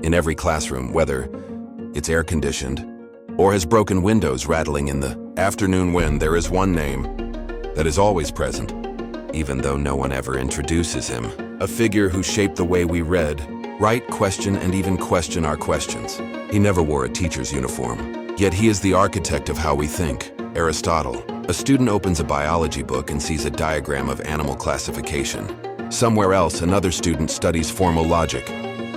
in every classroom, whether it's air-conditioned or has broken windows rattling in the afternoon wind. There is one name that is always present, even though no one ever introduces him. A figure who shaped the way we read, write, question, and even question our questions. He never wore a teacher's uniform, yet he is the architect of how we think. Aristotle. A student opens a biology book and sees a diagram of animal classification. Somewhere else, another student studies formal logic,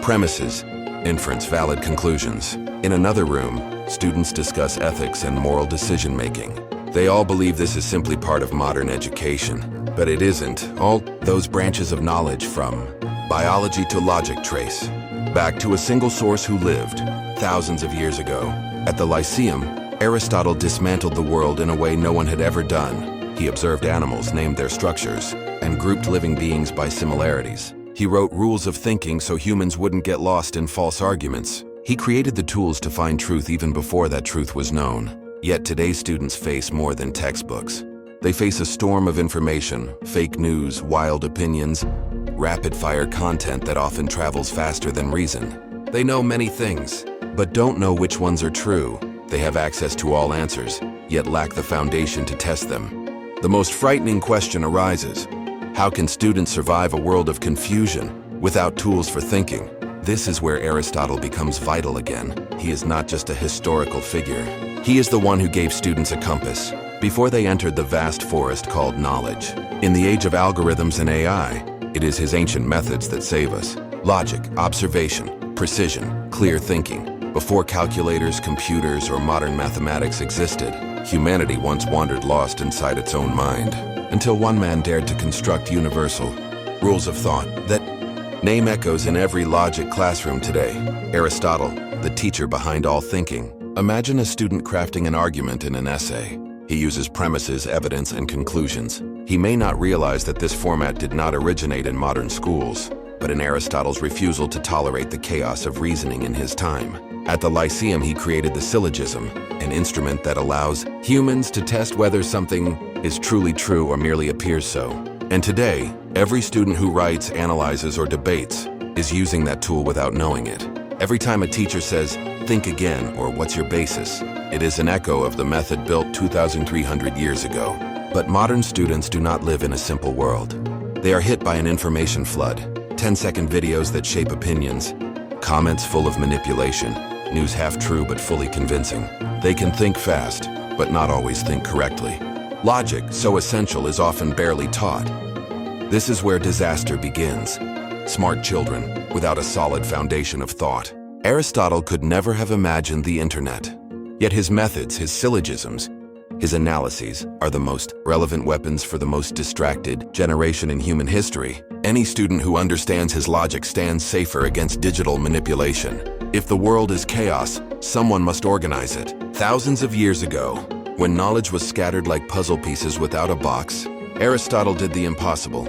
premises, inference, valid conclusions. In another room, students discuss ethics and moral decision-making. They all believe this is simply part of modern education, but it isn't. All those branches of knowledge, from biology to logic, trace back to a single source who lived thousands of years ago. At the Lyceum, Aristotle dismantled the world in a way no one had ever done. He observed animals, named their structures, and grouped living beings by similarities. He wrote rules of thinking so humans wouldn't get lost in false arguments. He created the tools to find truth even before that truth was known. Yet today's students face more than textbooks. They face a storm of information, fake news, wild opinions, rapid-fire content that often travels faster than reason. They know many things, but don't know which ones are true. They have access to all answers, yet lack the foundation to test them. The most frightening question arises: how can students survive a world of confusion without tools for thinking? This is where Aristotle becomes vital again. He is not just a historical figure. He is the one who gave students a compass before they entered the vast forest called knowledge. In the age of algorithms and AI, it is his ancient methods that save us. Logic, observation, precision, clear thinking. Before calculators, computers, or modern mathematics existed, humanity once wandered lost inside its own mind, until one man dared to construct universal rules of thought that name echoes in every logic classroom today. Aristotle, the teacher behind all thinking. Imagine a student crafting an argument in an essay. He uses premises, evidence, and conclusions. He may not realize that this format did not originate in modern schools, but in Aristotle's refusal to tolerate the chaos of reasoning in his time. At the Lyceum, he created the Syllogism, an instrument that allows humans to test whether something is truly true or merely appears so. And today, every student who writes, analyzes, or debates is using that tool without knowing it. Every time a teacher says, "Think again," or "What's your basis?" it is an echo of the method built 2,300 years ago. But modern students do not live in a simple world. They are hit by an information flood, 10-second videos that shape opinions, comments full of manipulation, news half true but fully convincing. They can think fast, but not always think correctly. Logic, so essential, is often barely taught. This is where disaster begins. Smart children without a solid foundation of thought. Aristotle could never have imagined the internet. Yet his methods, his syllogisms, his analyses are the most relevant weapons for the most distracted generation in human history. Any student who understands his logic stands safer against digital manipulation. If the world is chaos, someone must organize it. Thousands of years ago, when knowledge was scattered like puzzle pieces without a box, Aristotle did the impossible.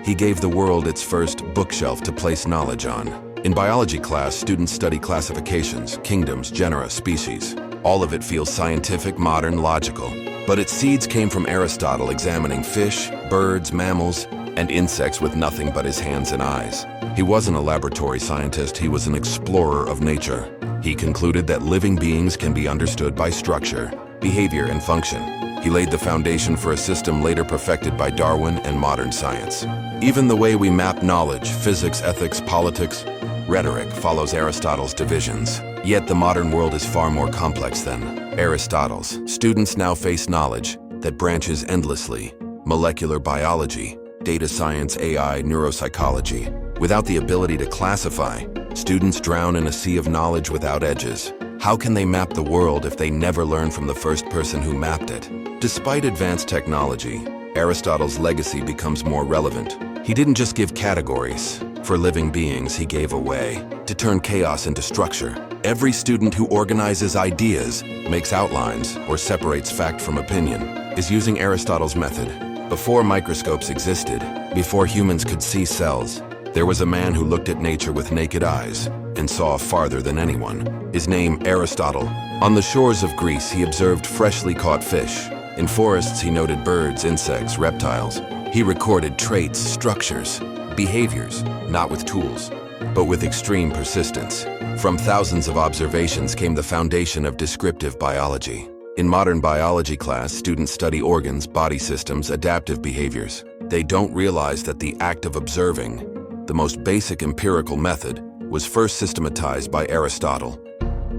He gave the world its first bookshelf to place knowledge on. In biology class, students study classifications, kingdoms, genera, species. All of it feels scientific, modern, logical. But its seeds came from Aristotle examining fish, birds, mammals, and insects with nothing but his hands and eyes. He wasn't a laboratory scientist, he was an explorer of nature. He concluded that living beings can be understood by structure, behavior, and function. He laid the foundation for a system later perfected by Darwin and modern science. Even the way we map knowledge, physics, ethics, politics, rhetoric, follows Aristotle's divisions. Yet the modern world is far more complex than Aristotle's. Students now face knowledge that branches endlessly: molecular biology, data science, AI, neuropsychology. Without the ability to classify, students drown in a sea of knowledge without edges. How can they map the world if they never learn from the first person who mapped it? Despite advanced technology, Aristotle's legacy becomes more relevant. He didn't just give categories for living beings, he gave a way to turn chaos into structure. Every student who organizes ideas, makes outlines, or separates fact from opinion is using Aristotle's method. Before microscopes existed, before humans could see cells, there was a man who looked at nature with naked eyes and saw farther than anyone. His name, Aristotle. On the shores of Greece, he observed freshly caught fish. In forests, he noted birds, insects, reptiles. He recorded traits, structures, behaviors, not with tools, but with extreme persistence. From thousands of observations came the foundation of descriptive biology. In modern biology class, students study organs, body systems, adaptive behaviors. They don't realize that the act of observing, the most basic empirical method, was first systematized by Aristotle.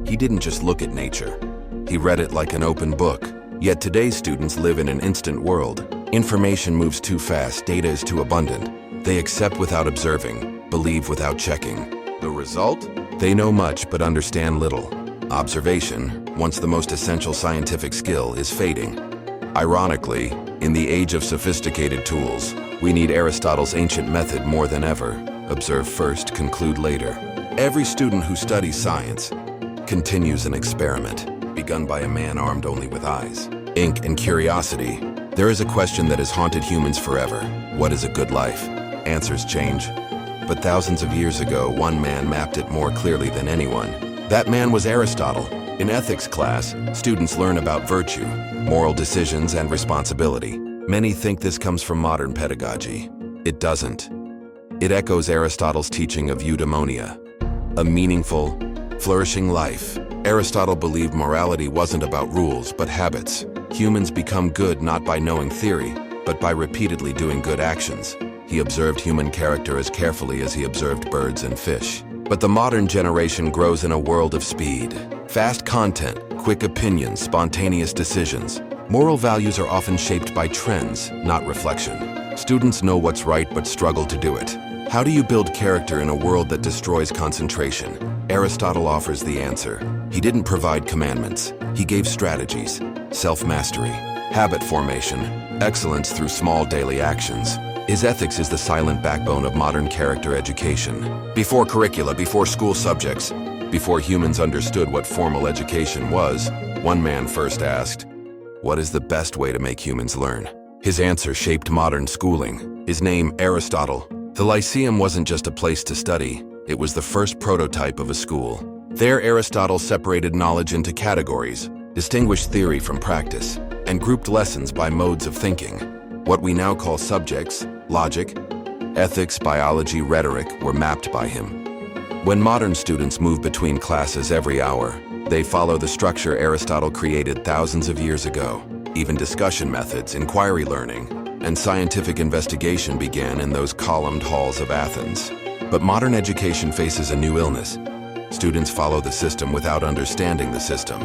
He didn't just look at nature. He read it like an open book. Yet today's students live in an instant world. Information moves too fast, data is too abundant. They accept without observing, believe without checking. The result? They know much but understand little. Observation, once the most essential scientific skill, is fading. Ironically, in the age of sophisticated tools, we need Aristotle's ancient method more than ever. Observe first, conclude later. Every student who studies science continues an experiment, begun by a man armed only with eyes, ink, and curiosity. There is a question that has haunted humans forever. What is a good life? Answers change. But thousands of years ago, one man mapped it more clearly than anyone. That man was Aristotle. In ethics class, students learn about virtue, moral decisions, and responsibility. Many think this comes from modern pedagogy. It doesn't. It echoes Aristotle's teaching of eudaimonia, a meaningful, flourishing life. Aristotle believed morality wasn't about rules, but habits. Humans become good not by knowing theory, but by repeatedly doing good actions. He observed human character as carefully as he observed birds and fish. But the modern generation grows in a world of speed. Fast content, quick opinions, spontaneous decisions. Moral values are often shaped by trends, not reflection. Students know what's right but struggle to do it. How do you build character in a world that destroys concentration? Aristotle offers the answer. He didn't provide commandments. He gave strategies, self-mastery, habit formation, excellence through small daily actions. His ethics is the silent backbone of modern character education. Before curricula, before school subjects, before humans understood what formal education was, one man first asked, "What is the best way to make humans learn?" His answer shaped modern schooling. His name, Aristotle. The Lyceum wasn't just a place to study. It was the first prototype of a school. There, Aristotle separated knowledge into categories, distinguished theory from practice, and grouped lessons by modes of thinking. What we now call subjects, logic, ethics, biology, rhetoric, were mapped by him. When modern students move between classes every hour, they follow the structure Aristotle created thousands of years ago. Even discussion methods, inquiry learning, and scientific investigation began in those columned halls of Athens. But modern education faces a new illness. Students follow the system without understanding the system.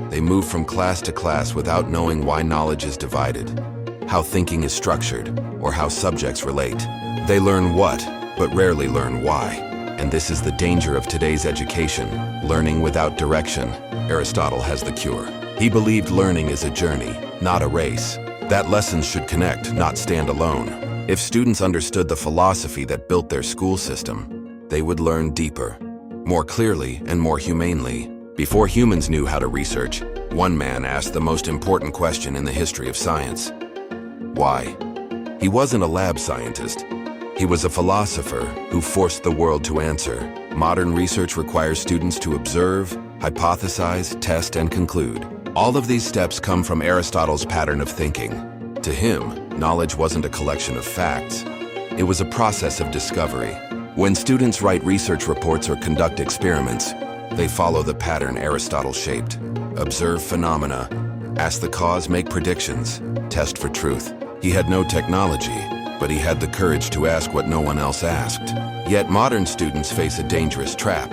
They move from class to class without knowing why knowledge is divided, how thinking is structured, or how subjects relate. They learn what, but rarely learn why. And this is the danger of today's education, learning without direction. Aristotle has the cure. He believed learning is a journey, not a race. That lessons should connect, not stand alone. If students understood the philosophy that built their school system, they would learn deeper, more clearly, and more humanely. Before humans knew how to research, one man asked the most important question in the history of science. Why? He wasn't a lab scientist. He was a philosopher who forced the world to answer. Modern research requires students to observe, hypothesize, test, and conclude. All of these steps come from Aristotle's pattern of thinking. To him, knowledge wasn't a collection of facts. It was a process of discovery. When students write research reports or conduct experiments, they follow the pattern Aristotle shaped. Observe phenomena, ask the cause, make predictions, test for truth. He had no technology, but he had the courage to ask what no one else asked. Yet modern students face a dangerous trap: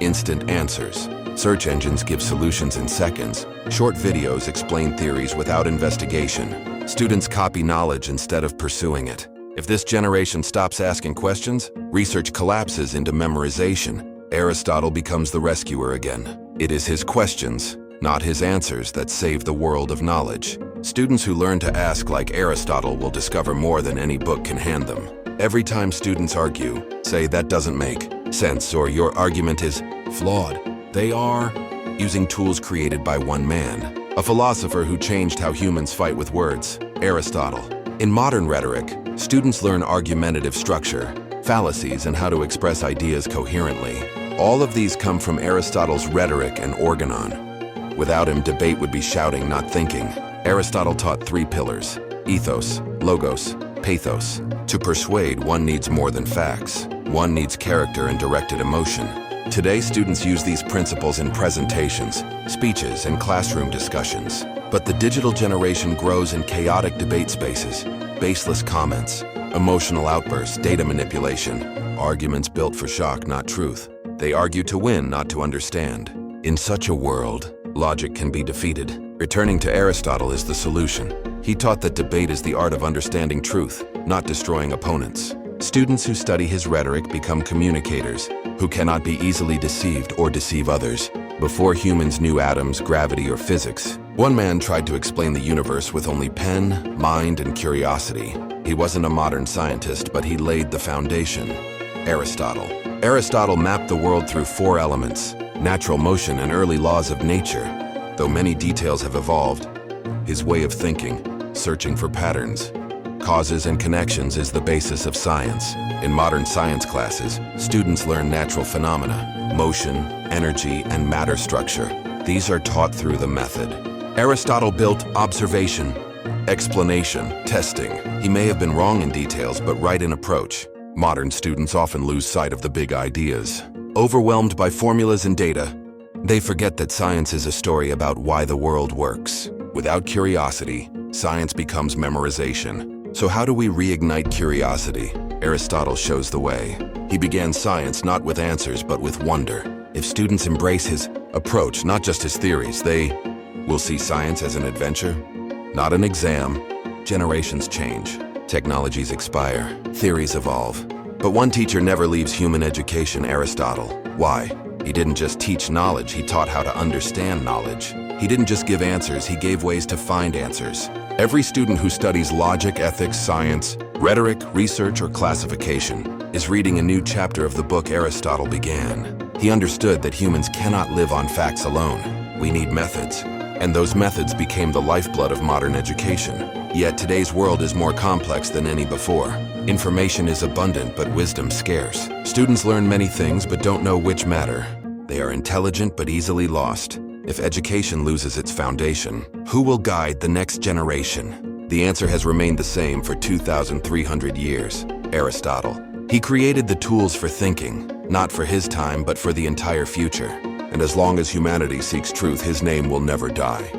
instant answers. Search engines give solutions in seconds. Short videos explain theories without investigation. Students copy knowledge instead of pursuing it. If this generation stops asking questions, research collapses into memorization. Aristotle becomes the rescuer again. It is his questions, not his answers, that save the world of knowledge. Students who learn to ask like Aristotle will discover more than any book can hand them. Every time students argue, say that doesn't make sense or your argument is flawed, they are using tools created by one man, a philosopher who changed how humans fight with words, Aristotle. In modern rhetoric, students learn argumentative structure, fallacies, and how to express ideas coherently. All of these come from Aristotle's rhetoric and organon. Without him, debate would be shouting, not thinking. Aristotle taught three pillars: ethos, logos, pathos. To persuade, one needs more than facts. One needs character and directed emotion. Today, students use these principles in presentations, speeches, and classroom discussions. But the digital generation grows in chaotic debate spaces, baseless comments, emotional outbursts, data manipulation, arguments built for shock, not truth. They argue to win, not to understand. In such a world, logic can be defeated. Returning to Aristotle is the solution. He taught that debate is the art of understanding truth, not destroying opponents. Students who study his rhetoric become communicators, who cannot be easily deceived or deceive others. Before humans knew atoms, gravity, or physics, one man tried to explain the universe with only pen, mind, and curiosity. He wasn't a modern scientist, but he laid the foundation. Aristotle. Aristotle mapped the world through 4 elements: natural motion and early laws of nature. Though many details have evolved, his way of thinking, searching for patterns, causes, and connections is the basis of science. In modern science classes, students learn natural phenomena, motion, energy, and matter structure. These are taught through the method. Aristotle built observation, explanation, testing. He may have been wrong in details, but right in approach. Modern students often lose sight of the big ideas. Overwhelmed by formulas and data, they forget that science is a story about why the world works. Without curiosity, science becomes memorization. So how do we reignite curiosity? Aristotle shows the way. He began science not with answers, but with wonder. If students embrace his approach, not just his theories, they will see science as an adventure, not an exam. Generations change, technologies expire, theories evolve. But one teacher never leaves human education: Aristotle. Why? He didn't just teach knowledge, he taught how to understand knowledge. He didn't just give answers, he gave ways to find answers. Every student who studies logic, ethics, science, rhetoric, research, or classification is reading a new chapter of the book Aristotle began. He understood that humans cannot live on facts alone. We need methods. And those methods became the lifeblood of modern education. Yet today's world is more complex than any before. Information is abundant, but wisdom scarce. Students learn many things, but don't know which matter. They are intelligent, but easily lost. If education loses its foundation, who will guide the next generation? The answer has remained the same for 2,300 years: Aristotle. He created the tools for thinking, not for his time, but for the entire future. And as long as humanity seeks truth, his name will never die.